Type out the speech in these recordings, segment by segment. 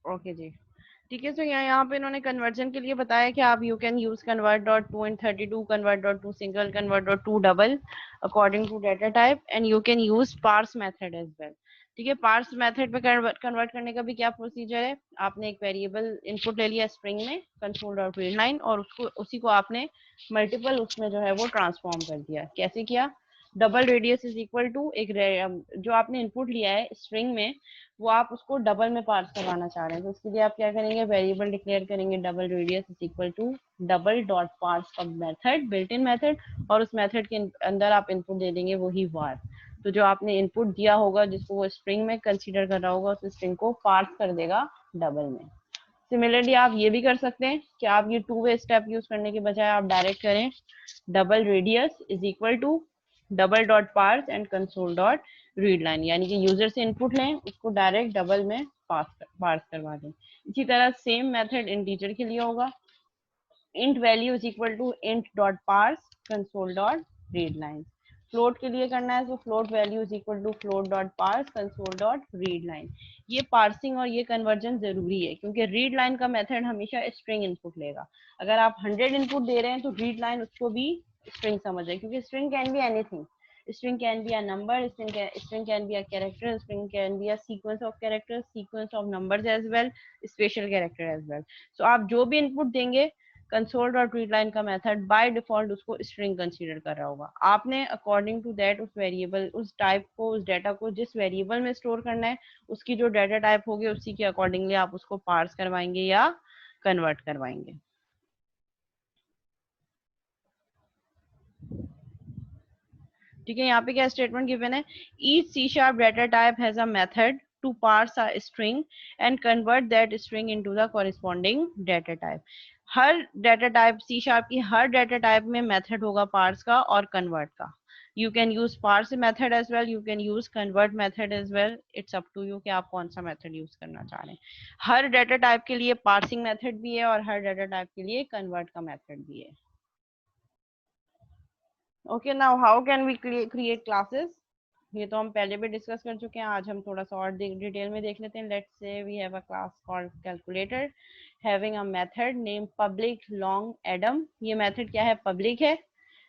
Okay जी, ठीक है। तो यहाँ पे इन्होंने कन्वर्जन के लिए बताया कि आप you can use convert dot to in 32, convert dot to single, convert dot to double according to data type, and you can use parse method as well. ठीक है, पार्स मेथड पे कन्वर्ट करने का भी क्या प्रोसीजर है, आपने एक वेरिएबल इनपुट ले लिया स्ट्रिंग में कंसोल डॉट रीड लाइन, और उसको उसी को आपने मल्टीपल उसमें जो है वो ट्रांसफॉर्म कर दिया। कैसे किया, double radius is equal to एक जो आपने इनपुट लिया है स्ट्रिंग में, वो आप उसको डबल में पार्स करवाना चाह रहे हैं, तो उसके लिए आप क्या करेंगे, वेरिएबल डिक्लेयर करेंगे double radius is equal to double dot parse का मेथड, बिल्ट इन मेथड, और उस मेथड के अंदर आप इनपुट दे देंगे वही var। तो जो आपने इनपुट दिया होगा जिसको वो स्ट्रिंग में कंसीडर कर रहा होगा, उस स्ट्रिंग को पार्स कर देगा डबल में। सिमिलरली आप ये भी कर सकते हैं कि आप ये टू वे स्टेप यूज करने के बजाय आप डायरेक्ट करें double radius is equal to double dot parse and console dot read line, यानी कि यूजर से इनपुट लें, उसको डायरेक्ट डबल में पार्स करवा दें। इसी तरह सेम मेथड इंटीजर के लिए होगा, int value is equal to int dot parse console dot read line। Float के लिए करना है तो float value is equal to float dot parse console dot read line. ये पार्सिंग और ये कन्वर्जन जरूरी है, क्योंकि रीड लाइन का मेथड हमेशा स्ट्रिंग इनपुट लेगा। अगर आप 100 इनपुट दे रहे हैं तो रीड लाइन उसको भी स्ट्रिंग समझ है, क्योंकि string can be anything. string can be a number, string can be a character, string can be a sequence of characters, sequence of numbers as well, special character as well। so आप जो भी input देंगे console dot read line का method by default उसको string consider कर रहा होगा। आपने अकॉर्डिंग टू दैट उस वेरिएबल, उस टाइप को, उस डाटा को जिस वेरिएबल में स्टोर करना है, उसकी जो डाटा टाइप होगी उसी के अकॉर्डिंगली आप उसको पार्स करवाएंगे या कन्वर्ट करवाएंगे। ठीक है, यहाँ पे क्या स्टेटमेंट गिवन है, each C sharp data type has a method to parse a string and convert that string into the corresponding data type. हर डाटा टाइप, सी शार्प की हर डाटा टाइप में मेथड होगा पार्स का और convert का। You can use parse method as well, you can use convert method as well, it's up to you कि आप कौन सा मेथड यूज करना चाह रहे हैं। हर डाटा टाइप के लिए पार्सिंग मेथड भी है और हर डाटा टाइप के लिए कन्वर्ट का मेथड भी है। Okay, now how can we create classes, ये तो हम पहले भी डिस्कस कर चुके हैं, आज हम थोड़ा सा और डिटेल में देख लेते हैं। Let's say we have a class called calculator having a method name public long add. ये मेथड क्या है, पब्लिक है।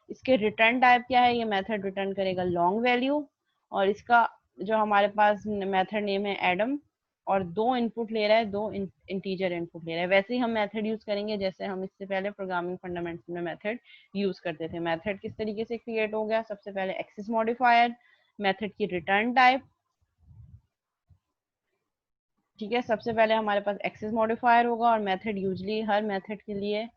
इसके रिटर्न टाइप क्या है, ये मेथड रिटर्न करेगा लॉन्ग वैल्यू, और इसका जो हमारे पास मेथड नेम है एडम, और दो इनपुट ले रहा है, दो इंटीजर इनपुट ले रहा है। वैसे ही हम मेथड यूज करेंगे जैसे हम इससे पहले प्रोग्रामिंग फंडामेंटल में मेथड यूज करते थे। मेथड किस तरीके से क्रिएट हो गया, सबसे पहले एक्सेस मॉडिफायर, मेथड की रिटर्न टाइप। ठीक है, सबसे पहले हमारे पास एक्सेस मॉडिफायर होगा और मेथड यूजली हर मेथड के लिए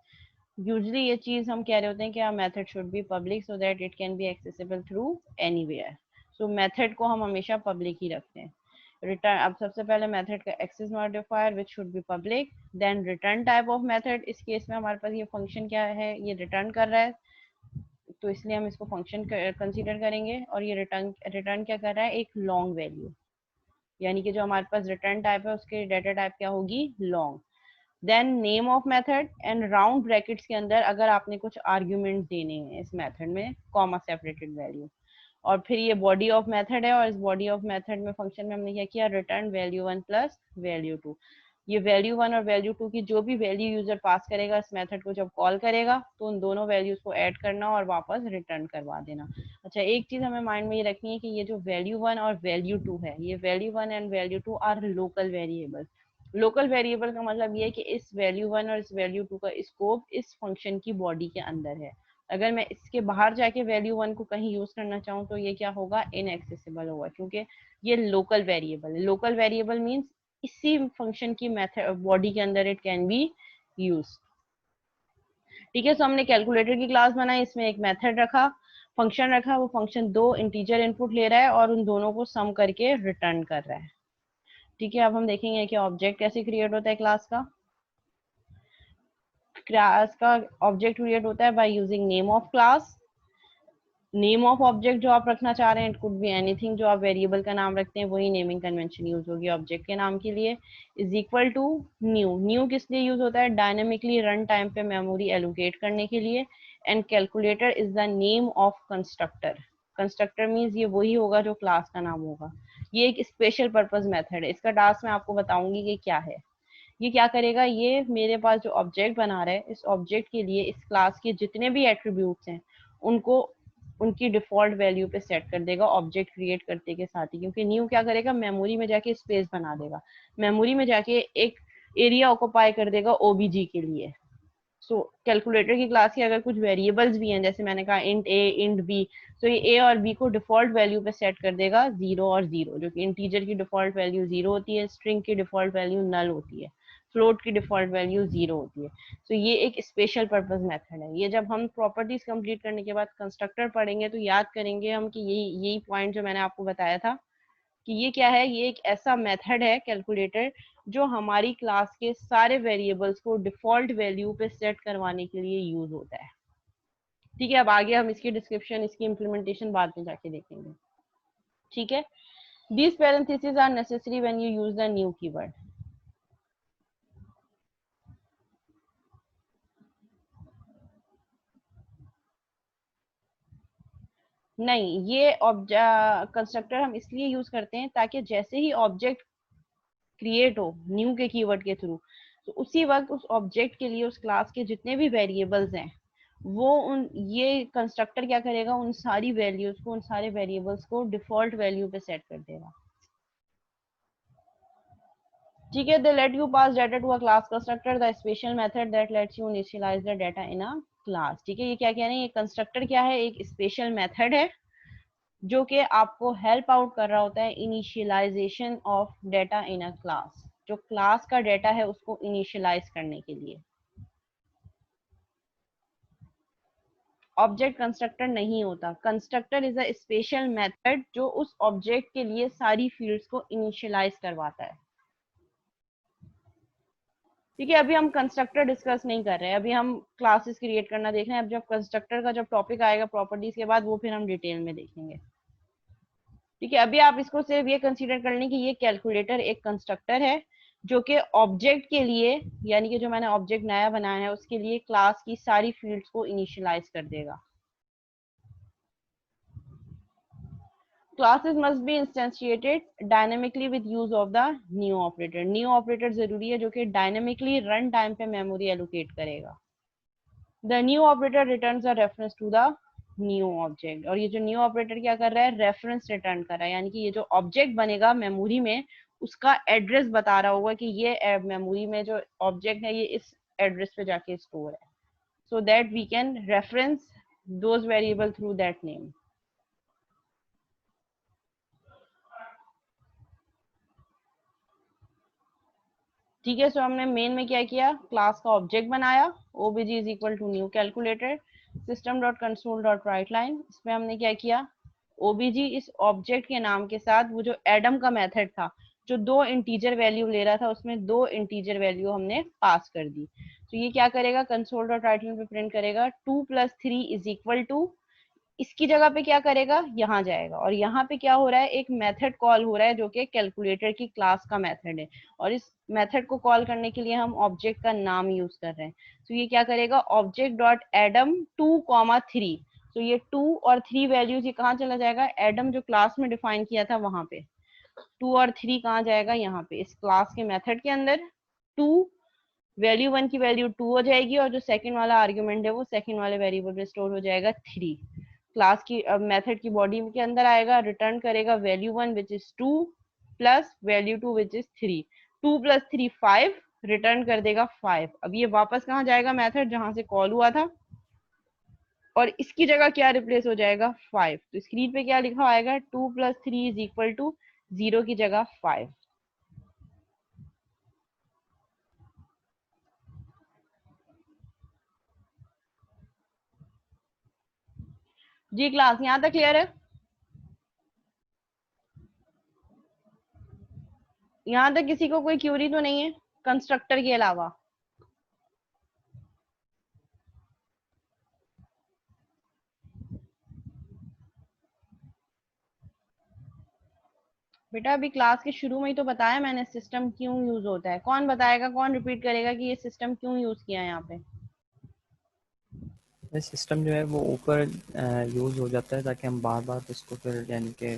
यूजली ये चीज हम कह रहे होते हैं कि method should be public so that it can be accessible through anywhere. So method को हम हमेशा पब्लिक ही रखते हैं। रिटर्न, अब सबसे पहले मेथड का access modifier which should be public, then return type of method. इस केस में हमारे पास ये फंक्शन क्या है, ये रिटर्न कर रहा है, तो इसलिए हम इसको फंक्शन कंसीडर करेंगे। और ये रिटर्न रिटर्न क्या कर रहा है, एक लॉन्ग वैल्यू, यानी कि जो हमारे पास रिटर्न टाइप है उसके डाटा टाइप क्या होगी, long. Then name of method and round brackets के अंदर अगर आपने कुछ आर्ग्यूमेंट देने हैं इस मेथड में, कॉमा सेपरेटेड वैल्यू। और फिर ये बॉडी ऑफ मेथड है, और इस बॉडी ऑफ मेथड में फंक्शन में हमने क्या किया, रिटर्न वैल्यू 1 प्लस वैल्यू 2। ये वैल्यू 1 और वैल्यू 2 की जो भी वैल्यू यूजर पास करेगा इस मेथड को जब कॉल करेगा, तो उन दोनों वैल्यूज को ऐड करना और वापस रिटर्न करवा देना। अच्छा, एक चीज हमें माइंड में ये रखनी है कि ये जो वैल्यू 1 और वैल्यू 2 है, ये value 1 and value 2 are local variable. Local variable का मतलब ये है कि इस वैल्यू 1 और इस वैल्यू 2 का स्कोप इस फंक्शन की बॉडी के अंदर है। अगर मैं इसके बाहर जाके वैल्यू 1 को कहीं यूज करना चाहूँ तो ये क्या होगा, इनएक्सेसिबल होगा, क्योंकि ये लोकल वेरिएबल है। लोकल वेरिएबल मीन्स इसी फंक्शन की मेथड बॉडी के अंदर इट कैन बी यूज। ठीक है, सो हमने कैलकुलेटर की क्लास बनाई, इसमें एक मेथड रखा, फंक्शन रखा, वो फंक्शन दो इंटीजर इनपुट ले रहा है और उन दोनों को सम करके रिटर्न कर रहा है। ठीक है, अब हम देखेंगे कि ऑब्जेक्ट कैसे क्रिएट होता है क्लास का। क्लास का ऑब्जेक्ट क्रिएट होता है by using name of class. Name of object जो आप रखना चाह रहे हैं, इट कुड बी एनीथिंग, जो आप वेरिएबल का नाम रखते हैं वही नेमिंग कन्वेंशन यूज होगी ऑब्जेक्ट के नाम के लिए। Is equal to new. New किस लिए यूज होता है, डायनेमिकली रन टाइम पे मेमोरी एलोकेट करने के लिए। And calculator is the name of constructor. Constructor means ये वही होगा जो क्लास का नाम होगा। ये एक स्पेशल पर्पज मेथड है, इसका टास्क मैं आपको बताऊंगी कि क्या है। ये क्या करेगा, ये मेरे पास जो ऑब्जेक्ट बना रहा है, इस ऑब्जेक्ट के लिए इस क्लास के जितने भी एट्रीब्यूट्स हैं उनको उनकी डिफॉल्ट वैल्यू पे सेट कर देगा ऑब्जेक्ट क्रिएट करते के साथ ही, क्योंकि न्यू क्या करेगा, मेमोरी में जाके स्पेस बना देगा, मेमोरी में जाके एक एरिया ऑक्यूपाई कर देगा ओबीजी के लिए। सो कैलकुलेटर की क्लास के अगर कुछ वेरिएबल्स भी हैं, जैसे मैंने कहा इंट ए इंट बी, तो ये ए और बी को डिफॉल्ट वैल्यू पे सेट कर देगा 0 और 0, जो कि इंटीजर की डिफॉल्ट वैल्यू 0 होती है, स्ट्रिंग की डिफॉल्ट वैल्यू नल होती है, फ्लोट की डिफॉल्ट वैल्यू 0 होती है। तो ये एक स्पेशल पर्पस मेथड है। ये जब हम प्रॉपर्टीज कंप्लीट करने के बाद कंस्ट्रक्टर पढ़ेंगे तो याद करेंगे हम कि यही पॉइंट जो मैंने आपको बताया था कि ये क्या है, ये एक ऐसा मेथड है कैलकुलेटर जो हमारी क्लास के सारे वेरिएबल्स को डिफॉल्ट वैल्यू पे सेट करवाने के लिए यूज होता है। ठीक है, अब आगे हम इसकी डिस्क्रिप्शन, इसकी इम्प्लीमेंटेशन बाद में जाके देखेंगे। ठीक है, these parentheses are necessary when you use the new keyword. नहीं, ये कंस्ट्रक्टर हम इसलिए यूज करते हैं ताकि जैसे ही ऑब्जेक्ट क्रिएट हो न्यू के कीवर्ड के थ्रू, तो उसी वक्त उस ऑब्जेक्ट के लिए उस क्लास के जितने भी वेरिएबल्स हैं वो उन ये कंस्ट्रक्टर क्या करेगा, उन सारी वैल्यूज को, उन सारे वेरिएबल्स को डिफॉल्ट वैल्यू पे सेट कर देगा। ठीक है, they let you pass data to a class constructor, the special method that lets you initialize the data in a class। ठीक है, ये क्या कह रहे हैं, ये कंस्ट्रक्टर क्या है, एक स्पेशल मेथड है जो कि आपको हेल्प आउट कर रहा होता है initialization of data in a class, जो क्लास का डेटा है उसको इनिशियलाइज करने के लिए। ऑब्जेक्ट कंस्ट्रक्टर नहीं होता, constructor is a special method जो उस ऑब्जेक्ट के लिए सारी फील्ड्स को इनिशियलाइज करवाता है। ठीक है, अभी हम कंस्ट्रक्टर डिस्कस नहीं कर रहे हैं, अभी हम क्लासेस क्रिएट करना देख रहे हैं। अब जब कंस्ट्रक्टर का जब टॉपिक आएगा प्रॉपर्टीज के बाद, वो फिर हम डिटेल में देखेंगे। ठीक है, अभी आप इसको सिर्फ ये कंसीडर कर लें कि ये कैलकुलेटर एक कंस्ट्रक्टर है जो कि ऑब्जेक्ट के लिए, यानी कि जो मैंने ऑब्जेक्ट नया बनाया है उसके लिए क्लास की सारी फील्ड्स को इनिशियलाइज कर देगा। Classes must be instantiated dynamically with use of the new operator. New operator जरूरी है जो कि डायनेमिकली रन टाइम पे मेमोरी एलोकेट करेगा। The new operator returns a reference to the new object. और ये जो न्यू ऑपरेटर क्या कर रहा है, रेफरेंस रिटर्न कर रहा है, यानी कि ये जो ऑब्जेक्ट बनेगा मेमोरी में उसका एड्रेस बता रहा होगा कि ये मेमोरी में जो ऑब्जेक्ट है ये इस एड्रेस पे जाके स्टोर है, so that we can reference those variable through that name. ठीक है, सो हमने मेन में क्या किया, क्लास का ऑब्जेक्ट बनाया, obj is equal to new calculator system dot console dot write line. इसमें हमने क्या किया, obj इस ऑब्जेक्ट के नाम के साथ वो जो एडम का मेथड था जो दो इंटीजर वैल्यू ले रहा था, उसमें दो इंटीजर वैल्यू हमने पास कर दी। तो ये क्या करेगा, कंसोल डॉट राइट लाइन पे प्रिंट करेगा 2 + 3 इज इक्वल टू, इसकी जगह पे क्या करेगा, यहाँ जाएगा, और यहाँ पे क्या हो रहा है, एक मेथड कॉल हो रहा है जो कि कैलकुलेटर की क्लास का मेथड है, और इस मेथड को कॉल करने के लिए हम ऑब्जेक्ट का नाम यूज कर रहे हैं। तो ये क्या करेगा, ऑब्जेक्ट डॉट एडम 2, 3। तो ये 2 और 3 वैल्यूज ये कहाँ चला जाएगा, एडम जो क्लास में डिफाइन किया था वहां पे। 2 और 3 कहाँ जाएगा, यहाँ पे इस क्लास के मेथड के अंदर। 2 वैल्यू 1 की वैल्यू 2 हो जाएगी, और जो सेकंड वाला आर्ग्यूमेंट है वो सेकंड वाले वेरिएबल में स्टोर हो जाएगा 3। क्लास की मेथड की बॉडी के अंदर आएगा, रिटर्न करेगा value 1 which is 2 plus value 2 which is 3। 2 + 3 5, return कर देगा 5। अब ये वापस कहाँ जाएगा, मेथड जहां से कॉल हुआ था, और इसकी जगह क्या रिप्लेस हो जाएगा, 5। तो स्क्रीन पे क्या लिखा आएगा, 2 + 3 इज इक्वल टू 0 की जगह 5। जी क्लास यहाँ तक क्लियर है, यहाँ तक किसी को कोई क्यूरी तो नहीं है कंस्ट्रक्टर के अलावा। बेटा अभी क्लास के शुरू में ही तो बताया मैंने सिस्टम क्यों यूज होता है, कौन बताएगा, कौन रिपीट करेगा कि ये सिस्टम क्यों यूज किया है यहाँ पे। ये सिस्टम जो है वो ऊपर यूज़ हो जाता है ताकि हम बार बार इसको फिर यानी कि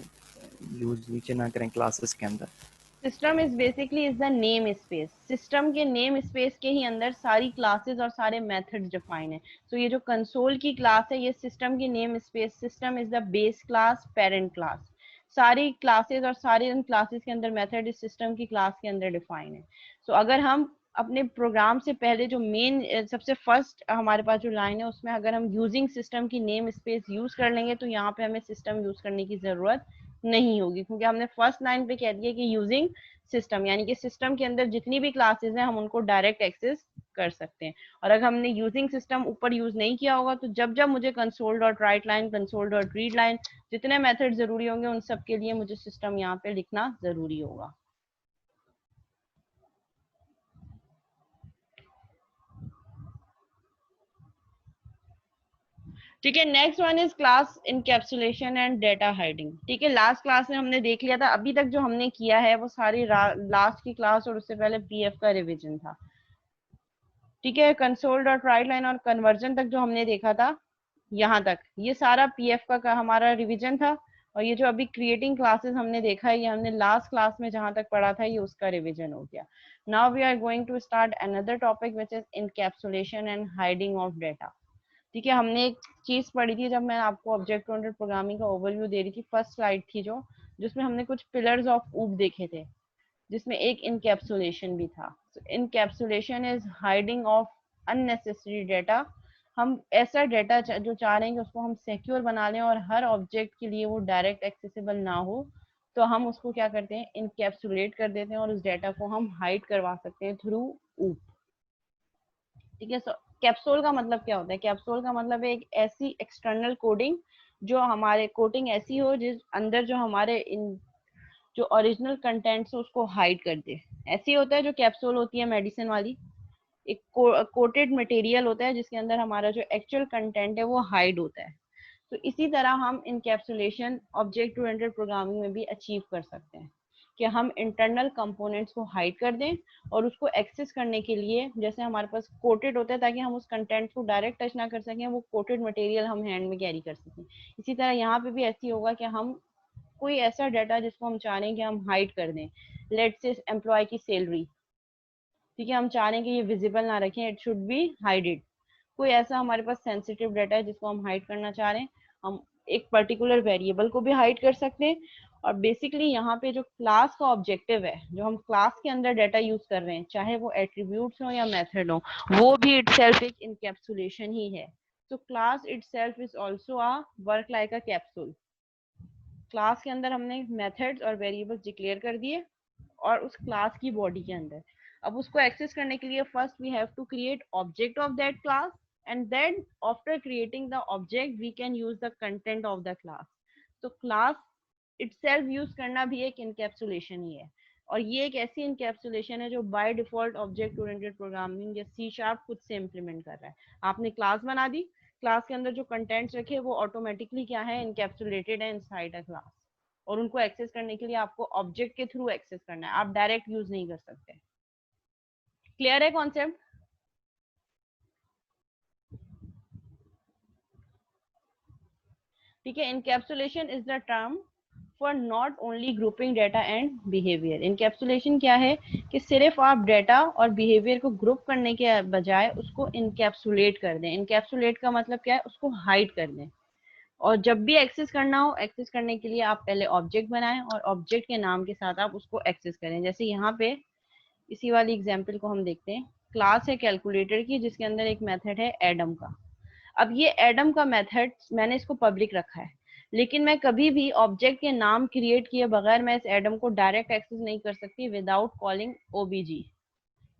यूज़ नीचे ना करें क्लासेस के अंदर। System is basically is the name space. System के नेम स्पेस के ही अंदर सारी क्लासेस और सारे मेथड्स डिफाइन है। तो ये जो कंसोल की क्लास है ये सिस्टम की name space, system is the base class, parent class, सारी क्लासेस और सारे उन क्लासेस के अंदर मेथड इस सिस्टम की क्लास के अंदर डिफाइन है। तो अगर हम अपने प्रोग्राम से पहले जो मेन सबसे फर्स्ट हमारे पास जो लाइन है उसमें अगर हम यूजिंग सिस्टम की नेम स्पेस यूज कर लेंगे तो यहाँ पे हमें सिस्टम यूज करने की जरूरत नहीं होगी, क्योंकि हमने फर्स्ट लाइन पे कह दिया कि यूजिंग सिस्टम, यानी कि सिस्टम के अंदर जितनी भी क्लासेस हैं हम उनको डायरेक्ट एक्सेस कर सकते हैं। और अगर हमने यूजिंग सिस्टम ऊपर यूज नहीं किया होगा तो जब जब मुझे console dot write line, console dot read line, जितने मेथड जरूरी होंगे उन सब के लिए मुझे सिस्टम यहाँ पे लिखना जरूरी होगा। ठीक है, next one is class encapsulation and data hiding. ठीक है, लास्ट क्लास में हमने देख लिया था, अभी तक जो हमने किया है वो सारी लास्ट की क्लास और उससे पहले पीएफ का रिवीजन था। ठीक है, कंसोल डॉट राइट लाइन और कन्वर्जन तक जो हमने देखा था यहाँ तक, ये सारा पीएफ का हमारा रिवीजन था। और ये जो अभी क्रिएटिंग क्लासेस हमने देखा है ये हमने लास्ट क्लास में जहां तक पढ़ा था ये उसका रिवीजन हो गया। Now we are going to start another topic which is encapsulation and hiding of data. ठीक है, हमने एक चीज पढ़ी थी जब मैं आपको ऑब्जेक्ट ओरिएंटेड प्रोग्रामिंग का ओवरव्यू दे रही थी, फर्स्ट स्लाइड थी जो, जिसमें हमने कुछ पिलर्स ऑफ ऊप देखे थे, जिसमें एक इनकैप्सुलेशन भी था। Encapsulation is hiding of unnecessary data. हम ऐसा डेटा जो चाह रहे हैं कि उसको हम सिक्योर बना लें और हर ऑब्जेक्ट के लिए वो डायरेक्ट एक्सेसिबल ना हो, तो हम उसको क्या करते हैं, इनकैप्सुलेट कर देते हैं और उस डेटा को हम हाइड करवा सकते हैं थ्रू ऊप। ठीक है, सो कैप्सूल का मतलब क्या होता है? कैप्सूल का मतलब है एक ऐसी एक्सटर्नल कोडिंग जो हमारे कोडिंग ऐसी हो जिस अंदर जो हमारे इन जो ओरिजिनल कंटेंट्स है उसको हाइड कर दे। ऐसी होता है जो कैप्सूल होती है मेडिसिन वाली, एक कोटेड मटेरियल होता है जिसके अंदर हमारा जो एक्चुअल कंटेंट है वो हाइड होता है। तो इसी तरह हम इनकैप्सुलेशन ऑब्जेक्ट ओरिएंटेड प्रोग्रामिंग में भी अचीव कर सकते हैं कि हम इंटरनल कंपोनेंट्स को हाइड कर दें और उसको एक्सेस करने के लिए, जैसे हमारे पास कोटेड होता है ताकि हम उस कंटेंट को डायरेक्ट टच ना कर सकें, वो कोटेड मटेरियल हम हैंड में कैरी कर सकें। इसी तरह यहाँ पे भी ऐसी होगा कि हम कोई ऐसा डाटा जिसको हम चाह रहे हैं कि हम हाइड कर दें, लेट से एम्प्लॉय की सैलरी, ठीक है, हम चाह रहे हैं कि ये विजिबल ना रखें, इट शुड बी हाइडेड। कोई ऐसा हमारे पास सेंसिटिव डाटा है जिसको हम हाइड करना चाह रहे हैं, हम एक पर्टिकुलर वेरिएबल को भी हाइड कर सकते हैं। और बेसिकली यहाँ पे जो क्लास का ऑब्जेक्टिव है, जो हम क्लास के अंदर डाटा यूज कर रहे हैं, चाहे वो एट्रीब्यूट्स हो या मेथड हो, वो भी इटसेल्फ एक इनकैप्सुलेशन ही है। तो class itself is also a work like a capsule. Class के अंदर हमने मेथड्स और वेरिएबल्स डिक्लेयर कर दिए और उस क्लास की बॉडी के अंदर अब उसको एक्सेस करने के लिए first we have to create object of that class, and then after creating the object we can use the content of the class. तो क्लास इटसेल्फ यूज करना भी एक इनकैप्सुलेशन ही है। और ये एक ऐसी इनकैप्सुलेशन है जो by default object oriented programming या सी शार्प खुद से इम्प्लीमेंट कर रहा है। आपने क्लास बना दी, क्लास के अंदर जो कंटेंट्स रखे वो ऑटोमेटिकली क्या है, इनकैप्सुलेटेड है इनसाइड अ क्लास। और उनको एक्सेस करने के लिए आपको ऑब्जेक्ट के थ्रू एक्सेस करना है, आप डायरेक्ट यूज नहीं कर सकते। क्लियर है कॉन्सेप्ट? ठीक है, encapsulation is the term for not only grouping data and behaviour. Encapsulation क्या है कि सिर्फ आप डाटा और बिहेवियर को ग्रुप करने के बजाय उसको इनकैप्सुलेट कर दें। इनकैप्सुलेट का मतलब क्या है, उसको हाइड कर दें। और जब भी एक्सेस करना हो, एक्सेस करने के लिए आप पहले ऑब्जेक्ट बनाएं और ऑब्जेक्ट के नाम के साथ आप उसको एक्सेस करें। जैसे यहाँ पे इसी वाली एग्जांपल को हम देखते हैं, क्लास है कैलकुलेटर की जिसके अंदर एक मेथड है एडम का। अब ये एडम का मेथड मैंने इसको पब्लिक रखा है, लेकिन मैं कभी भी ऑब्जेक्ट के नाम क्रिएट किए बगैर मैं इस एडम को डायरेक्ट एक्सेस नहीं कर सकती विदाउट कॉलिंग ओबीजी।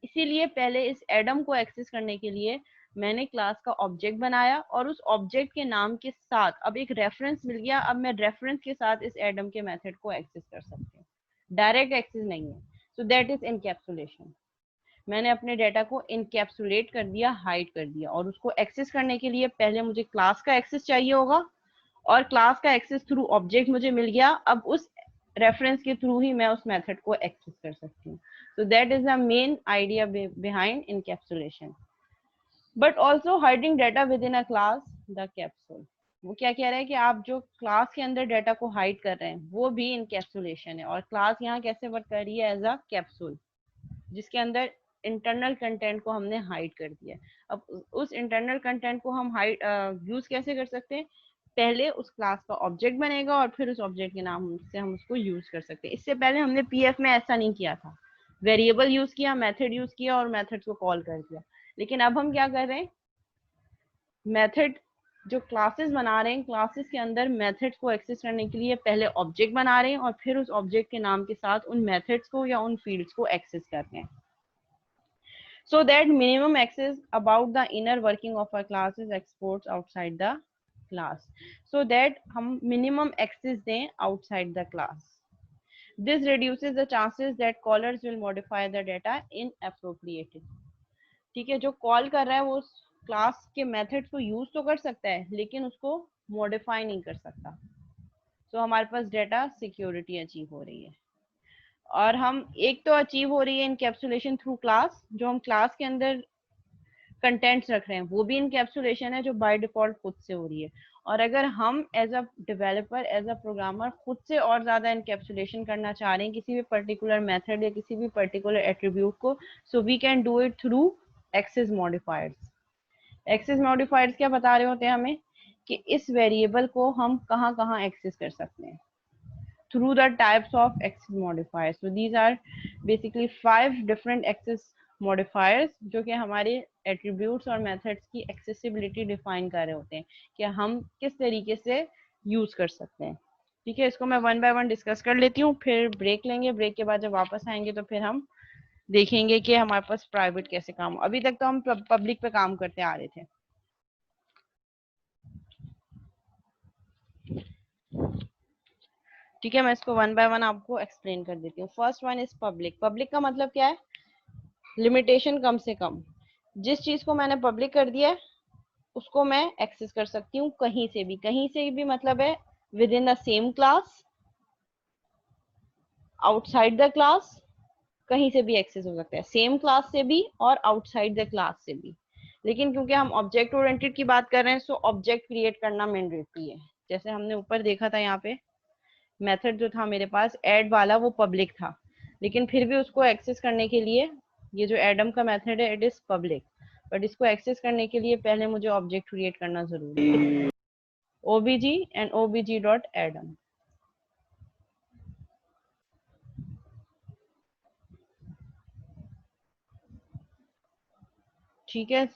इसीलिए पहले इस एडम को एक्सेस करने के लिए मैंने क्लास का ऑब्जेक्ट बनाया और उस ऑब्जेक्ट के नाम के साथ अब एक रेफरेंस मिल गया। अब मैं रेफरेंस के साथ इस एडम के मेथड को एक्सेस कर सकती हूँ, डायरेक्ट एक्सेस नहीं है। So that is encapsulation. मैंने अपने डेटा को इनकैप्सुलेट कर दिया, हाइड कर दिया, और उसको एक्सेस करने के लिए पहले मुझे क्लास का एक्सेस चाहिए होगा और क्लास का एक्सेस थ्रू ऑब्जेक्ट मुझे मिल गया। अब उस रेफरेंस के थ्रू ही मैं उस मेथड को एक्सेस कर सकती हूँ। So that is the main idea behind encapsulation. But also hiding data within a class, the capsule. वो क्या कह रहा है कि आप जो क्लास के अंदर डाटा को हाइड कर रहे हैं वो भी इनकैप्सुलेशन है, और क्लास यहाँ कैसे वर्क कर रही है, एज अ कैप्सूल, जिसके अंदर इंटरनल कंटेंट को हमने हाइड कर दिया। अब उस इंटरनल कंटेंट को हम हाइड यूज कैसे कर सकते हैं, पहले उस क्लास का ऑब्जेक्ट बनेगा और फिर उस ऑब्जेक्ट के नाम से हम उसको यूज कर सकते हैं। इससे पहले हमने पीएफ में ऐसा नहीं किया था, वेरिएबल यूज किया, मेथड यूज किया और मेथड को कॉल कर दिया। लेकिन अब हम क्या कर रहे हैं, मेथड जो क्लासेस बना रहे हैं, क्लासेस के अंदर मेथड्स को एक्सेस करने के लिए पहले ऑब्जेक्ट बना रहे हैं और फिर उस ऑब्जेक्ट के नाम के साथ उन मेथड्स को या उन फील्ड्स को एक्सेस कर रहे हैं। So that minimum access about the inner working of a class is exports outside the class. So that हम minimum access दें outside the class. This reduces the chances that callers will modify the data inappropriately. ठीक है, जो call कर रहा है वो class के मेथड को यूज तो कर सकता है लेकिन उसको मॉडिफाई नहीं कर सकता। तो हमारे पास डेटा सिक्योरिटी अचीव हो रही है। और हम एक तो अचीव हो रही है इनकैप्सुलेशन थ्रू क्लास, जो हम क्लास के अंदर कंटेंट्स रख रहे हैं वो भी इनकैप्सुलेशन है जो बाय डिफॉल्ट खुद से हो रही है। और अगर हम as a developer, as a programmer खुद से और ज्यादा इनकैप्सुलेशन करना चाह रहे हैं किसी भी पर्टिकुलर मेथड या किसी भी पर्टिकुलर एट्रीब्यूट को, so we can do it through access modifiers. Access modifiers क्या बता रहे होते हैं हमें कि इस वेरिएबल को हम कहाँ कहाँ एक्सेस कर सकते हैं through the types of access modifiers. So these are basically 5 different access modifiers जो कि हमारे attributes और methods की accessibility define कर रहे होते हैं कि हम किस तरीके से use कर सकते हैं। ठीक है, इसको मैं वन बाय वन डिस्कस कर लेती हूँ, फिर ब्रेक लेंगे, ब्रेक के बाद जब वापस आएंगे तो फिर हम देखेंगे कि हमारे पास प्राइवेट कैसे काम। अभी तक तो हम पब्लिक पे काम करते आ रहे थे। ठीक है, मैं इसको वन बाय वन आपको एक्सप्लेन कर देती हूँ। First one is public. Public का मतलब क्या है, लिमिटेशन कम से कम। जिस चीज को मैंने पब्लिक कर दिया है उसको मैं एक्सेस कर सकती हूँ कहीं से भी। कहीं से भी मतलब है with in the same class, outside the class, कहीं से भी एक्सेस हो सकता है, सेम क्लास से भी और आउटसाइड द क्लास से भी। लेकिन क्योंकि हम ऑब्जेक्ट ओरिएंटेड की बात कर रहे हैं सो ऑब्जेक्ट क्रिएट करना मैंडेटरी है। जैसे हमने ऊपर देखा था, यहाँ पे मेथड जो था मेरे पास ऐड वाला वो पब्लिक था, लेकिन फिर भी उसको एक्सेस करने के लिए ये जो एडम का मेथड है इट इज पब्लिक, बट इसको एक्सेस करने के लिए पहले मुझे ऑब्जेक्ट क्रिएट करना जरूरी है, obg and obg dot Adam. ठीक है,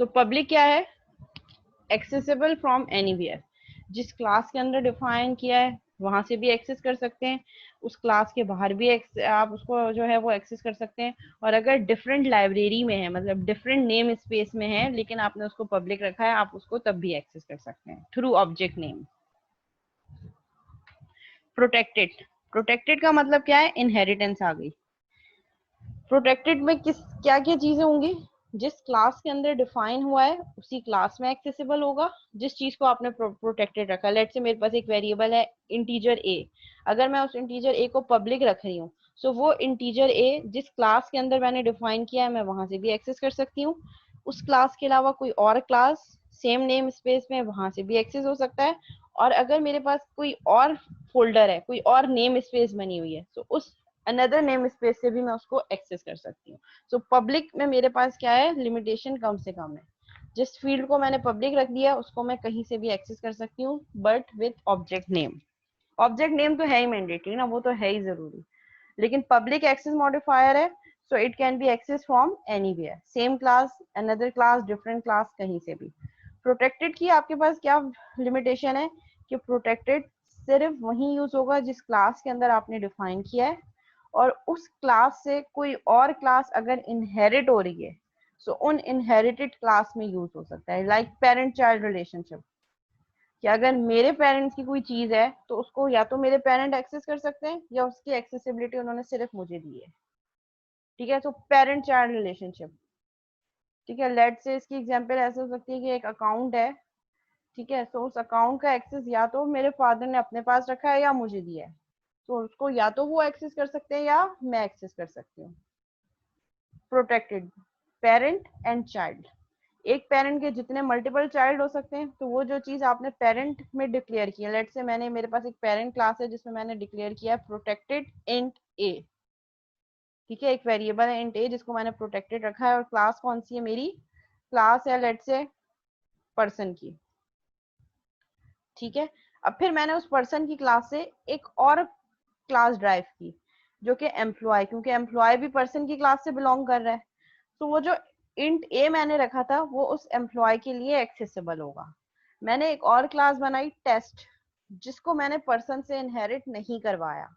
सो पब्लिक क्या है, एक्सेसिबल फ्रॉम एनीवेयर। जिस क्लास के अंदर डिफाइन किया है वहां से भी एक्सेस कर सकते हैं, उस क्लास के बाहर भी आप उसको जो है वो एक्सेस कर सकते हैं। और अगर डिफरेंट लाइब्रेरी में है, मतलब डिफरेंट नेम स्पेस में है लेकिन आपने उसको पब्लिक रखा है, आप उसको तब भी एक्सेस कर सकते हैं through object name. Protected. Protected का मतलब क्या है, इनहेरिटेंस आ गई। प्रोटेक्टेड में किस क्या क्या चीजें होंगी, जिस क्लास के अंदर डिफाइन हुआ है उसी क्लास में एक्सेसिबल होगा। जिस चीज को आपने प्रोटेक्टेड रखा, लेट से मेरे पास एक वेरिएबल है इंटीजर ए, अगर मैं उस इंटीजर ए को पब्लिक रख रही हूँ सो वो इंटीजर ए जिस क्लास के अंदर मैंने डिफाइन किया है मैं वहां से भी एक्सेस कर सकती हूँ। उस क्लास के अलावा कोई और क्लास सेम नेम स्पेस में, वहां से भी एक्सेस हो सकता है। और अगर मेरे पास कोई और फोल्डर है, कोई और नेम स्पेस बनी हुई है तो उस अनदर नेम स्पेस से भी मैं उसको एक्सेस कर सकती हूँ। सो पब्लिक में मेरे पास क्या है, लिमिटेशन कम से कम है। जिस फील्ड को मैंने पब्लिक रख दिया उसको मैं कहीं से भी एक्सेस कर सकती हूँ, but with object name. Object name तो है ही मैंडेटरी ना, वो तो है ही जरूरी। लेकिन पब्लिक एक्सेस मॉडिफायर है, so it can be access from anywhere, same class, another class, different class, कहीं से भी। प्रोटेक्टेड की आपके पास क्या लिमिटेशन है कि प्रोटेक्टेड सिर्फ वही यूज होगा जिस क्लास के अंदर आपने डिफाइन किया है, और उस क्लास से कोई और क्लास अगर इनहेरिट हो रही है सो उन इनहेरिटेड क्लास में यूज हो सकता है। लाइक पेरेंट चाइल्ड रिलेशनशिप, कि अगर मेरे पेरेंट्स की कोई चीज है तो उसको या तो मेरे पेरेंट एक्सेस कर सकते हैं या उसकी एक्सेसिबिलिटी उन्होंने सिर्फ मुझे दी है। ठीक है, तो पेरेंट चाइल्ड रिलेशनशिप। ठीक है, लेट से इसकी एग्जांपल ऐसे हो सकती है कि एक अकाउंट है, ठीक है, तो उस अकाउंट का एक्सेस या तो मेरे फादर ने अपने पास रखा है या मुझे दिया है, तो उसको या तो वो एक्सेस कर सकते हैं या मैं एक्सेस कर सकती हूँ। प्रोटेक्टेड पेरेंट एंड चाइल्ड, एक पेरेंट के जितने मल्टीपल चाइल्ड हो सकते हैं, तो वो जो चीज आपने पेरेंट में डिक्लेयर की है, लेट से मेरे पास एक पेरेंट क्लास है जिसमें मैंने डिक्लेयर किया प्रोटेक्टेड इंट ए, ठीक है, एक वेरिएबल है इंट ए जिसको मैंने प्रोटेक्टेड रखा है, और क्लास कौन सी है मेरी, क्लास है लेट से पर्सन की, ठीक है। अब फिर मैंने उस पर्सन की क्लास से एक और क्लास ड्राइव की जो कि एम्प्लॉय, क्योंकि एम्प्लॉय भी पर्सन की क्लास से बिलोंग कर रहा है, तो वो जो इंट ए मैंने रखा था वो उस एम्प्लॉय के लिए एक्सेसिबल होगा। मैंने एक और क्लास बनाई टेस्ट, जिसको मैंने पर्सन से इनहेरिट नहीं करवाया,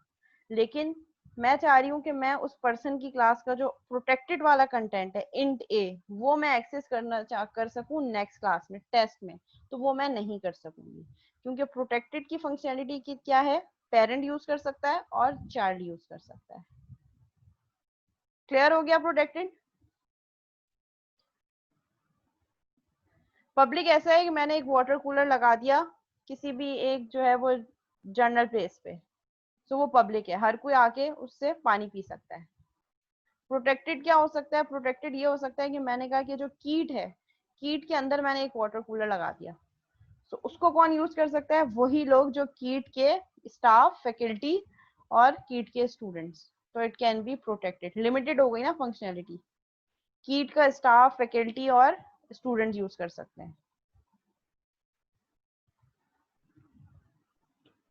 लेकिन मैं चाह रही हूँ कि मैं उस पर्सन की क्लास का जो प्रोटेक्टेड वाला कंटेंट है इंट ए, वो मैं एक्सेस कर सकूँ नेक्स्ट क्लास में टेस्ट में, तो वो मैं नहीं कर सकूंगी, क्योंकि प्रोटेक्टेड की फंक्शनैलिटी की क्या है, पेरेंट यूज कर सकता है और चाइल्ड यूज कर सकता है। क्लियर हो गया प्रोटेक्टेड। पब्लिक ऐसा है कि मैंने एक वाटर कूलर लगा दिया किसी भी एक जो है वो जनरल प्लेस पे, तो वो पब्लिक है, हर कोई आके उससे पानी पी सकता है। प्रोटेक्टेड क्या हो सकता है, प्रोटेक्टेड ये हो सकता है कि मैंने कहा कि जो कीट है, कीट के अंदर मैंने एक वाटर कूलर लगा दिया, तो उसको कौन यूज कर सकता है, वही लोग जो कीट के स्टाफ, फैकल्टी और कीट के स्टूडेंट्स, तो it can be protected. Limited हो गई ना फंक्शनैलिटी, कीट का स्टाफ, फैकल्टी और स्टूडेंट्स यूज कर सकते हैं।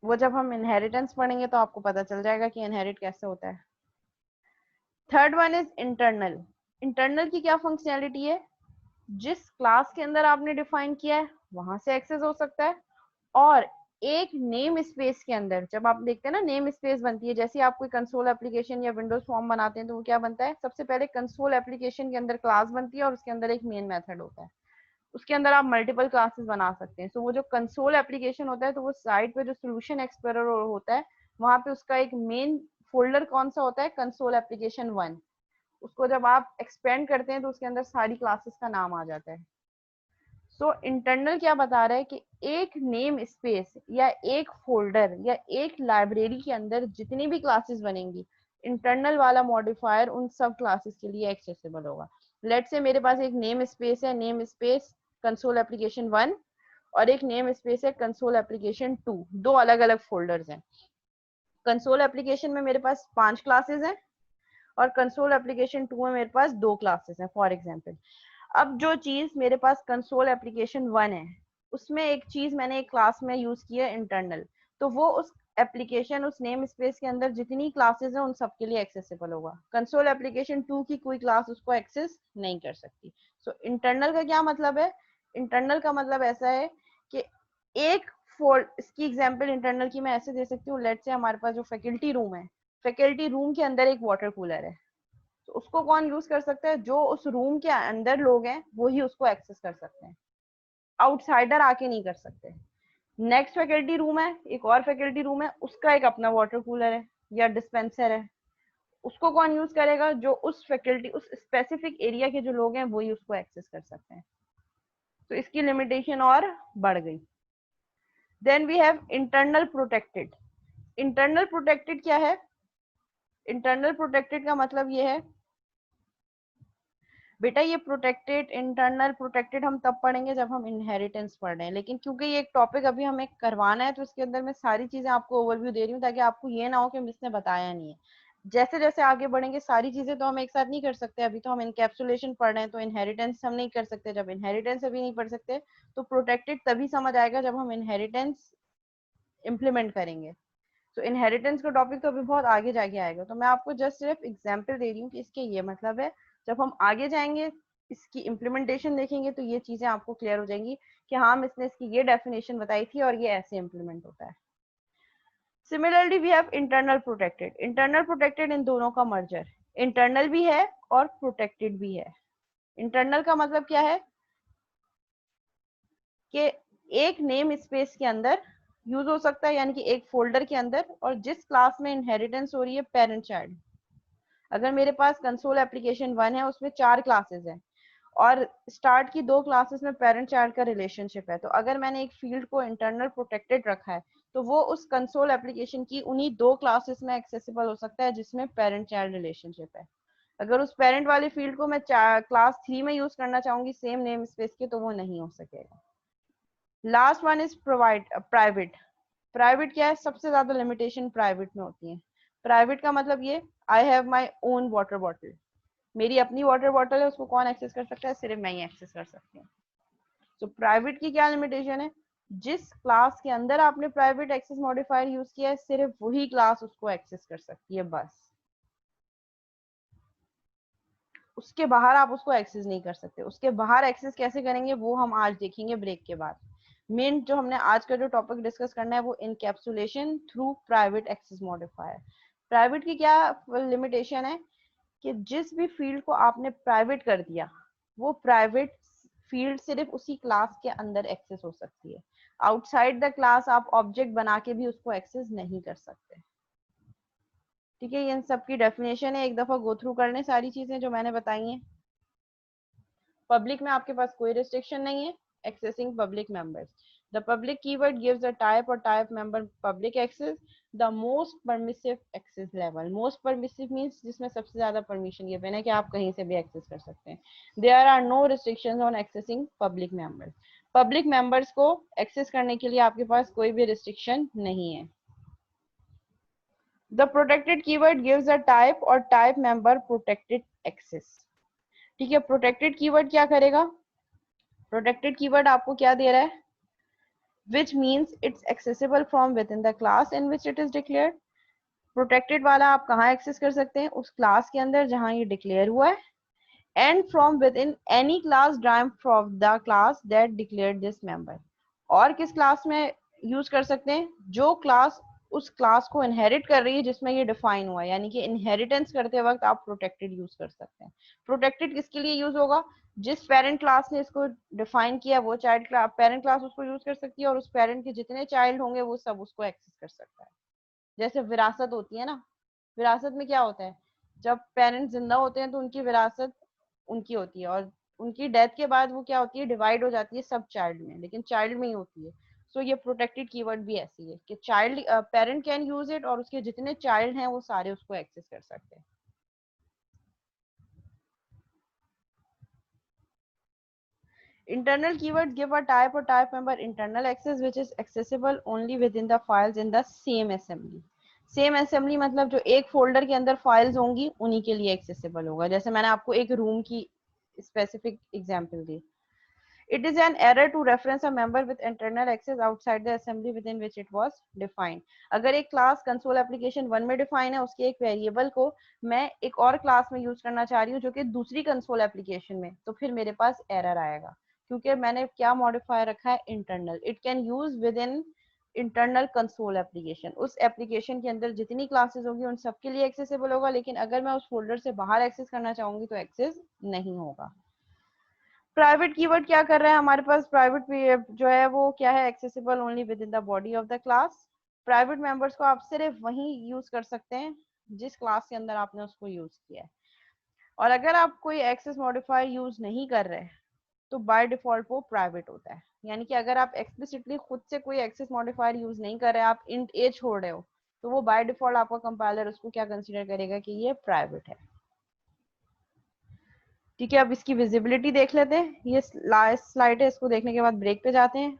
वो जब हम इनहेरिटेंस पढ़ेंगे तो आपको पता चल जाएगा कि इनहेरिट कैसे होता है। Third one is internal. Internal की क्या फंक्शनैलिटी है, जिस क्लास के अंदर आपने डिफाइन किया है वहां से एक्सेस हो सकता है, और एक नेम स्पेस के अंदर, जब आप देखते हैं ना नेम स्पेस बनती है, जैसे आप कोई कंसोल एप्लीकेशन या विंडोज फॉर्म बनाते हैं तो वो क्या बनता है, सबसे पहले कंसोल एप्लीकेशन के अंदर क्लास बनती है और उसके अंदर एक मेन मेथड होता है, उसके अंदर आप मल्टीपल क्लासेस बना सकते हैं। सो वो जो कंसोल एप्लीकेशन होता है, तो वो साइड पे जो सोल्यूशन एक्सप्लोरर होता है, वहां पे उसका एक मेन फोल्डर कौन सा होता है, कंसोल एप्लीकेशन 1, उसको जब आप एक्सपेंड करते हैं तो उसके अंदर सारी क्लासेस का नाम आ जाता है। सो इंटरनल क्या बता रहा है कि एक नेम स्पेस या एक फोल्डर या एक लाइब्रेरी के अंदर जितनी भी क्लासेस बनेंगी, इंटरनल वाला मॉडिफायर उन सब क्लासेस के लिए एक्सेसिबल होगा। लेट से मेरे पास एक नेम स्पेस है, नेम स्पेस कंसोल एप्लीकेशन 1, और एक नेम स्पेस है कंसोल एप्लीकेशन 2, दो अलग अलग फोल्डर्स हैं। कंसोल एप्लीकेशन में मेरे पास 5 क्लासेस हैं और कंसोल एप्लीकेशन 2 में मेरे पास 2 क्लासेस हैं फॉर एग्जांपल। अब जो चीज मेरे पास कंसोल एप्लीकेशन 1 है, उसमें एक चीज मैंने एक क्लास में यूज की है इंटरनल, तो वो उस एप्लीकेशन, उस नेम स्पेस के अंदर जितनी क्लासेस हैं उन सब के लिए एक्सेसिबल होगा। कंसोल एप्लीकेशन 2 की कोई क्लास उसको एक्सेस नहीं कर सकती। सो इंटरनल का क्या मतलब है, इंटरनल का मतलब ऐसा है कि एक फोल्ड, इसकी एग्जांपल इंटरनल की मैं ऐसे दे सकती हूँ, लेट से हमारे पास जो फैकल्टी रूम है, फैकल्टी रूम के अंदर एक वाटर कूलर है, तो उसको कौन यूज कर सकता है, जो उस रूम के अंदर लोग हैं वो ही उसको एक्सेस कर सकते हैं, आउटसाइडर आके नहीं कर सकते। नेक्स्ट फैकल्टी रूम है, एक और फैकल्टी रूम है, उसका एक अपना वाटर कूलर है या डिस्पेंसर है, उसको कौन यूज करेगा, जो उस फैकल्टी, उस स्पेसिफिक एरिया के जो लोग हैं वही उसको एक्सेस कर सकते हैं। तो इसकी लिमिटेशन और बढ़ गई। Then we have internal protected. Internal protected क्या है, इंटरनल प्रोटेक्टेड का मतलब ये है बेटा, ये प्रोटेक्टेड, इंटरनल प्रोटेक्टेड हम तब पढ़ेंगे जब हम इनहेरिटेंस पढ़ रहे हैं, लेकिन क्योंकि ये एक टॉपिक अभी हमें करवाना है तो इसके अंदर मैं सारी चीजें आपको ओवरव्यू दे रही हूँ, ताकि आपको ये ना हो कि मिस ने बताया नहीं है। जैसे जैसे आगे बढ़ेंगे सारी चीजें तो हम एक साथ नहीं कर सकते, अभी तो हम इनकैप्सुलेशन पढ़ रहे हैं, तो इनहेरिटेंस हम नहीं कर सकते। जब इनहेरिटेंस अभी नहीं पढ़ सकते तो प्रोटेक्टेड तभी समझ आएगा जब हम इनहेरिटेंस इम्प्लीमेंट करेंगे। तो इनहेरिटेंस का टॉपिक तो अभी बहुत आगे जाके आएगा, तो मैं आपको जस्ट सिर्फ एग्जांपल दे रही हूँ कि इसके ये मतलब है। जब हम आगे जाएंगे, इसकी इम्प्लीमेंटेशन देखेंगे, तो ये चीजें आपको क्लियर हो जाएंगी कि हाँ मिसने इसकी ये डेफिनेशन बताई थी और ये ऐसे इम्प्लीमेंट होता है। Similarly we have internal protected. Internal protected इन दोनों का मर्जर, इंटरनल भी है और प्रोटेक्टेड भी है। इंटरनल का मतलब क्या है कि एक नेम स्पेस के अंदर यूज हो सकता है, यानी कि एक फोल्डर के अंदर, और जिस क्लास में इनहेरिटेंस हो रही है पेरेंट चाइल्ड। अगर मेरे पास कंसोल एप्लीकेशन 1 है, उसमें 4 क्लासेस हैं और स्टार्ट की 2 क्लासेस में पेरेंट चाइल्ड का रिलेशनशिप है, तो अगर मैंने एक फील्ड को इंटरनल प्रोटेक्टेड रखा है तो वो उस कंसोल एप्लीकेशन की उन्हीं 2 क्लासेस में एक्सेसिबल हो सकता है जिसमें पेरेंट चाइल्ड रिलेशनशिप है। अगर उस पेरेंट वाले फील्ड को मैं क्लास 3 में यूज करना चाहूंगी सेम नेम स्पेस के, तो वो नहीं हो सकेगा। Last one is private. Private क्या है, सबसे ज्यादा लिमिटेशन प्राइवेट में होती है। प्राइवेट का मतलब ये, I have my own water bottle, मेरी अपनी वाटर बॉटल है, उसको कौन एक्सेस कर सकता है, सिर्फ मैं ही एक्सेस कर सकती हूँ। तो प्राइवेट की क्या लिमिटेशन है, जिस क्लास के अंदर आपने प्राइवेट एक्सेस मॉडिफायर यूज किया है सिर्फ वही क्लास उसको एक्सेस कर सकती है बस, उसके बाहर आप उसको एक्सेस नहीं कर सकते। उसके बाहर एक्सेस कैसे करेंगे वो हम आज देखेंगे ब्रेक के बाद। मेन जो हमने आज का जो टॉपिक डिस्कस करना है वो encapsulation through private access modifier. Private की क्या लिमिटेशन है कि जिस भी फील्ड को आपने प्राइवेट कर दिया वो प्राइवेट फील्ड सिर्फ उसी क्लास के अंदर एक्सेस हो सकती है। आउटसाइड द क्लास आप ऑब्जेक्ट बना के भी उसको एक्सेस नहीं कर सकते। ठीक है, ये इन सब की डेफिनेशन है, एक दफा गो थ्रू कर लें सारी चीजें जो मैंने बताई हैं। पब्लिक में आपके पास कोई रिस्ट्रिक्शन नहीं है, accessing public members. The public keyword gives a type और type member public access the most permissive access level. Most permissive means जिसमें सबसे ज्यादा परमिशन गिवन है कि आप कहीं से भी एक्सेस कर सकते हैं। There are no restrictions on accessing public members. Public members को एक्सेस करने के लिए आपके पास कोई भी रिस्ट्रिक्शन नहीं है। The protected keyword gives a type और टाइप मेंबर प्रोटेक्टेड एक्सेस। ठीक है, प्रोटेक्टेड कीवर्ड क्या करेगा, प्रोटेक्टेड कीवर्ड आपको क्या दे रहा है, which means it's accessible from within the class in which it is declared। Protected वाला आप कहाँ एक्सेस कर सकते हैं, उस क्लास के अंदर जहां ये डिक्लेयर हुआ है। And from with in any class drive from the class that declare this member. और किस क्लास में यूज कर सकते हैं, जो क्लास उस क्लास को इनहेरिट कर रही है जिसमें ये डिफाइन हुआ है, यानी कि इनहेरिटेंस करते वक्त आप प्रोटेक्टेड यूज कर सकते हैं। प्रोटेक्टेड किसके लिए यूज होगा, जिस पेरेंट क्लास ने इसको डिफाइन किया वो चाइल्ड क्लास, पेरेंट क्लास उसको यूज कर सकती है और उस पेरेंट के जितने चाइल्ड होंगे वो सब उसको एक्सेस कर सकता है। जैसे विरासत होती है ना, विरासत में क्या होता है, जब पेरेंट्स जिंदा होते हैं तो उनकी विरासत उनकी होती है और उनकी डेथ के बाद वो क्या होती है, डिवाइड हो जाती है सब चाइल्ड में, लेकिन चाइल्ड में ही होती है। सो ये प्रोटेक्टेड कीवर्ड भी ऐसी है कि child parent can use it और उसके जितने चाइल्ड हैं वो सारे उसको एक्सेस कर सकते हैं। Internal keywords give a type or type member internal access which is accessible only within the files in the same assembly। Same assembly मतलब जो एक फोल्डर के अंदर फाइल्स होंगी उन्हीं के लिए एक्सेसिबल होगा। जैसे मैंने आपको एक रूम की specific example the. It is an error to reference a member with internal access outside the assembly within which it was defined। अगर एक क्लास कंसोल एप्लीकेशन 1 में डिफाइन है, उसके एक वेरिएबल को मैं एक और क्लास में यूज करना चाह रही हूँ जो कि दूसरी कंसोल एप्लीकेशन में, तो फिर मेरे पास एरर आएगा क्योंकि मैंने क्या मॉडिफायर रखा है, internal. It can use with in internal console application. उस एप्लीकेशन के अंदर जितनी क्लासेस होगी उन सबके लिए एक्सेसिबल होगा, लेकिन अगर मैं उस फोल्डर से बाहर एक्सेस करना चाहूंगी तो एक्सेस नहीं होगा। प्राइवेट कीवर्ड क्या कर रहा है हमारे पास, प्राइवेट जो है वो क्या है, accessible only with in the body of the class. Private members को आप सिर्फ वहीं यूज कर सकते हैं जिस क्लास के अंदर आपने उसको यूज किया है। और अगर आप कोई एक्सेस मॉडिफायर यूज नहीं कर रहे तो बाय डिफॉल्ट वो प्राइवेट होता है। यानी कि अगर आप एक्सप्लिसिटली खुद से कोई एक्सेस मॉडिफायर यूज नहीं कर रहे, आप इंट ए छोड़ रहे हो, तो वो बाय डिफॉल्ट आपका कंपाइलर उसको क्या कंसीडर करेगा कि ये प्राइवेट है। ठीक है, अब इसकी विजिबिलिटी देख लेते हैं। ये लास्ट स्लाइड है, इसको देखने के बाद ब्रेक पे जाते हैं।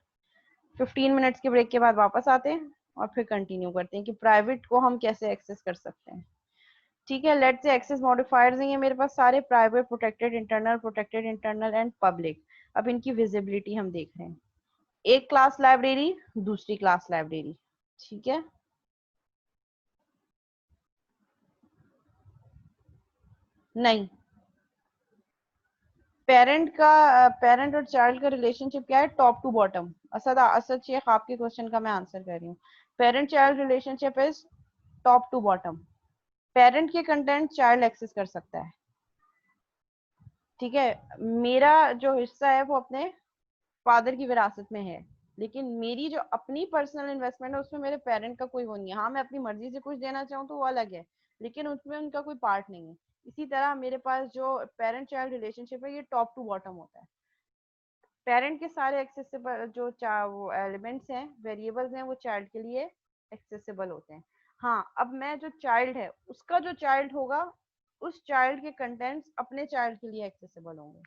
15 मिनट्स के ब्रेक के बाद वापस आते हैं और फिर कंटिन्यू करते हैं कि प्राइवेट को हम कैसे एक्सेस कर सकते हैं। ठीक है, लेट्स से एक्सेस मॉडिफायर्स हैं ये मेरे पास सारे, private, protected internal and public. अब इनकी विजिबिलिटी हम देख रहे हैं। एक क्लास लाइब्रेरी, दूसरी क्लास लाइब्रेरी। ठीक है, नहीं, पेरेंट और चाइल्ड का रिलेशनशिप क्या है, top to bottom. Asad Shaikh आपके क्वेश्चन का मैं आंसर कर रही हूँ। Parent child relationship is top to bottom. Parent के कंटेंट चाइल्ड एक्सेस कर सकता है। ठीक है, मेरा जो हिस्सा है वो अपने फादर की विरासत में है, लेकिन मेरी जो अपनी पर्सनल इन्वेस्टमेंट है उसमें मेरे पेरेंट का कोई वो नहीं है। हाँ, मैं अपनी मर्जी से कुछ देना चाहूँ तो वो अलग है, लेकिन उसमें उनका कोई पार्ट नहीं है। इसी तरह मेरे पास जो पेरेंट चाइल्ड रिलेशनशिप है ये टॉप टू बॉटम होता है। पेरेंट के सारे एक्सेसिबल जो वो एलिमेंट्स हैं, वेरिएबल्स हैं, वो चाइल्ड के लिए एक्सेसिबल होते हैं। हाँ, अब मैं जो चाइल्ड है उसका जो चाइल्ड होगा उस चाइल्ड के कंटेंट्स अपने चाइल्ड के लिए एक्सेसिबल होंगे,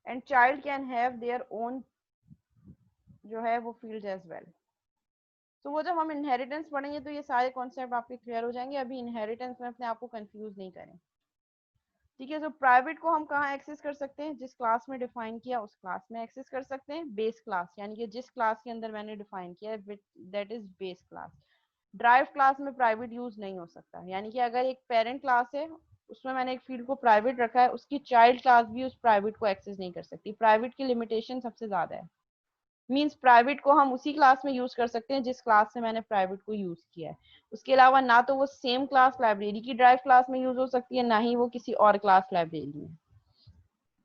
and child can have their own जो है वो फील्ड एज वेल। तो वो जब हम इनहेरिटेंस पढ़ेंगे तो ये सारे कॉन्सेप्ट आपके क्लियर हो जाएंगे। अभी इनहेरिटेंस में अपने आप को कंफ्यूज नहीं करें, ठीक है। तो प्राइवेट को हम कहाँ एक्सेस कर सकते हैं, जिस क्लास में डिफाइन किया उस क्लास में एक्सेस कर सकते हैं, बेस क्लास, यानी कि जिस क्लास के अंदर मैंने डिफाइन किया है that is base class. Drive class में प्राइवेट यूज नहीं हो सकता, यानी कि अगर एक पेरेंट क्लास है उसमें मैंने एक फील्ड को प्राइवेट रखा है, उसकी चाइल्ड क्लास भी उस प्राइवेट को एक्सेस नहीं कर सकती। प्राइवेट की लिमिटेशन सबसे ज्यादा है, मीन्स प्राइवेट को हम उसी क्लास में यूज कर सकते हैं जिस क्लास से मैंने प्राइवेट को यूज किया है। उसके अलावा ना तो वो सेम क्लास लाइब्रेरी की ड्राइव क्लास में यूज हो सकती है, ना ही वो किसी और क्लास लाइब्रेरी में।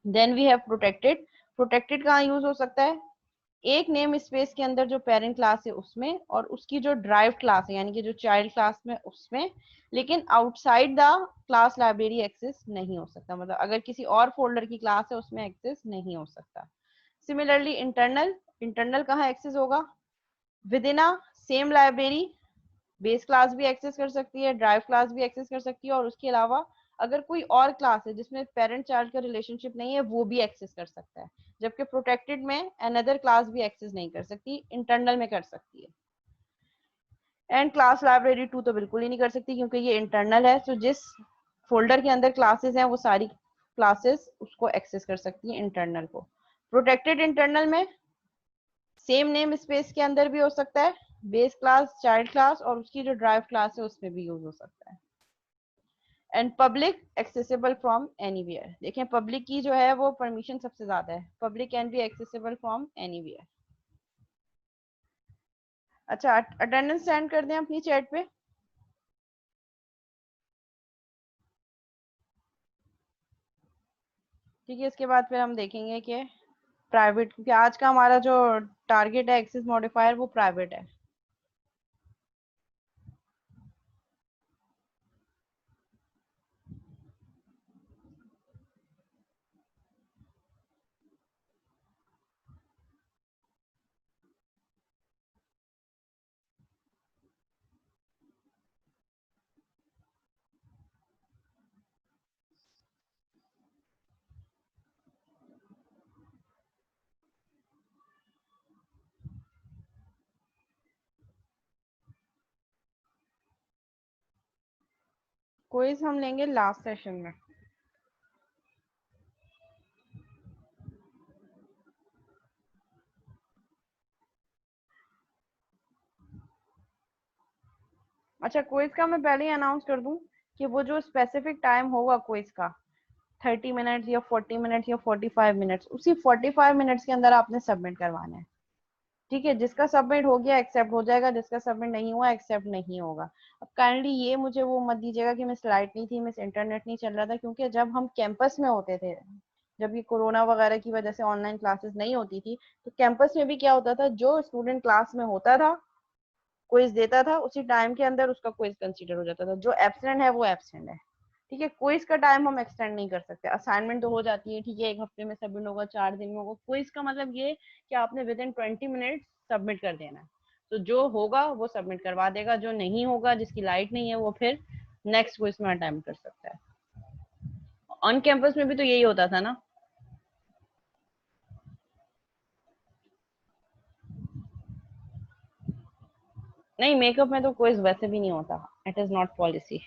Then we have protected. Protected कहाँ यूज हो सकता है, एक नेम स्पेस के अंदर जो पेरेंट क्लास है उसमें, और उसकी जो ड्राइव क्लास है यानी कि जो चाइल्ड क्लास में उसमें, लेकिन outside the class library access नहीं हो सकता। मतलब अगर किसी और फोल्डर की क्लास है उसमें एक्सेस नहीं हो सकता। सिमिलरली इंटरनल, इंटरनल कहाँ एक्सेस होगा, with in a same library. Base class भी एक्सेस कर सकती है, ड्राइव क्लास भी एक्सेस कर सकती है, और उसके अलावा अगर कोई और क्लास है जिसमें पेरेंट चाइल्ड का रिलेशनशिप नहीं है वो भी एक्सेस कर सकता है। जबकि प्रोटेक्टेड में अनदर क्लास भी एक्सेस नहीं कर सकती, इंटरनल में कर सकती है। एंड क्लास लाइब्रेरी 2 तो बिल्कुल ही नहीं कर सकती क्योंकि ये इंटरनल है। तो जिस फोल्डर के अंदर क्लासेस हैं वो सारी क्लासेस उसको एक्सेस कर सकती है, इंटरनल को। प्रोटेक्टेड इंटरनल में सेम नेम स्पेस के अंदर भी हो सकता है, बेस क्लास, चाइल्ड क्लास, और उसकी जो ड्राइव क्लास है उसमें भी यूज हो सकता है। And public accessible from anywhere. देखें पब्लिक की जो है वो परमिशन सबसे ज्यादा है, public can be accessible from anywhere. अच्छा, अटेंडेंस सेंड कर दें अपनी चैट पे। ठीक है, इसके बाद फिर हम देखेंगे कि प्राइवेट, क्योंकि आज का हमारा जो टारगेट है एक्सेस मॉडिफायर वो प्राइवेट है। क्विज हम लेंगे लास्ट सेशन में। अच्छा, क्विज का मैं पहले ही अनाउंस कर दूं कि वो जो स्पेसिफिक टाइम होगा क्विज का 30 मिनट्स या 40 मिनट्स या 45 मिनट्स, उसी 45 मिनट्स के अंदर आपने सबमिट करवाना है। ठीक है, जिसका सबमिट हो गया एक्सेप्ट हो जाएगा, जिसका सबमिट नहीं हुआ एक्सेप्ट नहीं होगा। अब काइंडली ये मुझे वो मत दीजिएगा कि मिस लाइट नहीं थी, मिस इंटरनेट नहीं चल रहा था, क्योंकि जब हम कैंपस में होते थे, जब ये कोरोना वगैरह की वजह से ऑनलाइन क्लासेस नहीं होती थी, तो कैंपस में भी क्या होता था, जो स्टूडेंट क्लास में होता था क्विज देता था उसी टाइम के अंदर उसका क्विज कंसीडर हो जाता था। जो एब्सेंट है वो एब्सेंट है। ठीक है, क्विज का टाइम हम एक्सटेंड नहीं कर सकते। असाइनमेंट तो हो जाती है, ठीक है, एक हफ्ते में सबमिट होगा, 4 दिन में होगा। क्विज का मतलब ये कि आपने विद इन 20 मिनट सबमिट कर देना है। तो जो होगा वो सबमिट करवा देगा, जो नहीं होगा, जिसकी लाइट नहीं है, वो फिर नेक्स्ट क्विज में अटेम्प्ट कर सकता है। ऑन कैंपस में भी तो यही होता था ना। नहीं, मेकअप में तो क्विज वैसे भी नहीं होता, इट इज नॉट पॉलिसी।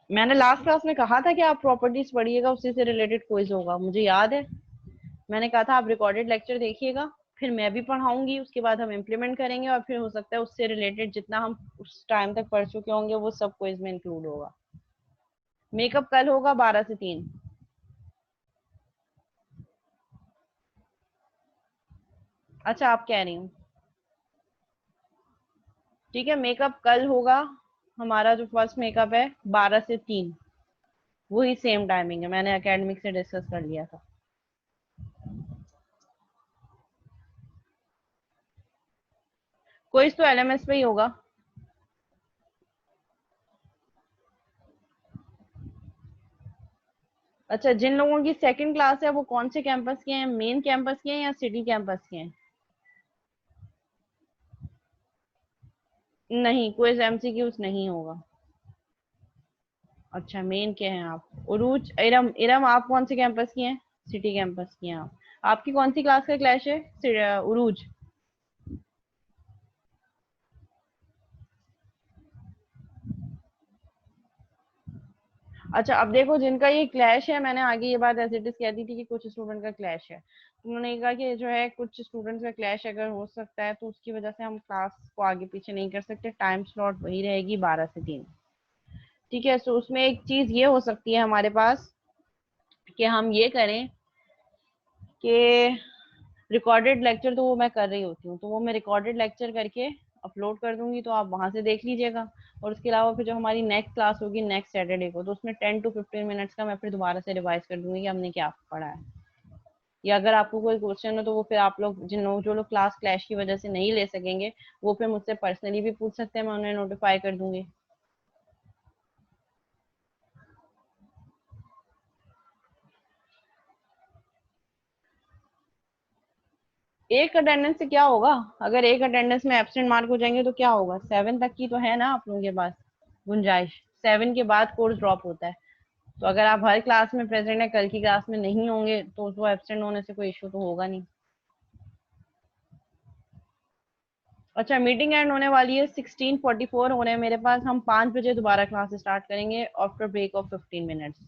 मैंने लास्ट क्लास में कहा था कि आप प्रॉपर्टीज पढ़िएगा, उसी से रिलेटेड क्विज होगा, मुझे याद है। मैंने कहा था आप रिकॉर्डेड लेक्चर देखिएगा, फिर मैं भी पढ़ाऊंगी, उसके बाद हम इम्प्लीमेंट करेंगे, और फिर हो सकता है उससे रिलेटेड जितना हम उस टाइम तक पढ़ चुके होंगे वो सब क्विज में इंक्लूड होगा। मेकअप कल होगा 12 से 3। अच्छा, आप कह रही हूँ, ठीक है, मेकअप कल होगा। हमारा जो फर्स्ट मेकअप है 12 से 3, वही सेम टाइमिंग है, मैंने एकेडमिक से डिस्कस कर लिया था। क्विज तो एलएमएस पे ही होगा। अच्छा, जिन लोगों की सेकंड क्लास है वो कौन से कैंपस के हैं, मेन कैंपस के हैं या सिटी कैंपस के हैं? नहीं, क्विज एमसीक्यूज नहीं होगा। अच्छा, मेन के हैं आप। उरूज, इरम, इरम आप कौन से कैंपस की हैं? सिटी कैंपस की हैं आप। आपकी कौन सी क्लास का क्लैश है? उरूज। अच्छा, अब देखो जिनका ये क्लैश है, मैंने आगे ये बात एज इट इज कह दी थी कि कुछ स्टूडेंट का क्लैश है, तो उन्होंने ये कहा कि जो है कुछ स्टूडेंट्स का क्लैश अगर हो सकता है तो उसकी वजह से हम क्लास को आगे पीछे नहीं कर सकते, टाइम स्लॉट वही रहेगी 12 से 3। ठीक है, तो उसमें एक चीज ये हो सकती है हमारे पास कि हम ये करें कि रिकॉर्डेड लेक्चर तो वो मैं कर रही होती हूँ, तो वो मैं रिकॉर्डेड लेक्चर करके अपलोड कर दूंगी, तो आप वहां से देख लीजिएगा। और उसके अलावा फिर जो हमारी नेक्स्ट क्लास होगी नेक्स्ट सैटरडे को, तो उसमें 10 to 15 मिनट्स का मैं फिर दोबारा से रिवाइज कर दूंगी कि हमने क्या पढ़ा है। या अगर आपको कोई क्वेश्चन हो तो वो फिर आप लोग जो लोग क्लास क्लैश की वजह से नहीं ले सकेंगे, वो फिर मुझसे पर्सनली भी पूछ सकते हैं, मैं उन्हें नोटिफाई कर दूंगी। एक अटेंडेंस से क्या होगा? अगर एक अटेंडेंस में एब्सेंट मार्क हो जाएंगे तो क्या होगा? 7 तक की तो है ना आप लोगों के पास गुंजाइश। 7 के बाद कोर्स ड्रॉप होता है। तो अगर आप हर क्लास में प्रेजेंट है, कल की क्लास में नहीं होंगे, तो वो एब्सेंट होने से कोई इशू तो होगा नहीं। अच्छा, मीटिंग एंड होने वाली है 16:44 हो रहे हैं मेरे पास। हम 5 बजे दोबारा क्लास स्टार्ट करेंगे आफ्टर ब्रेक ऑफ 15 मिनट्स।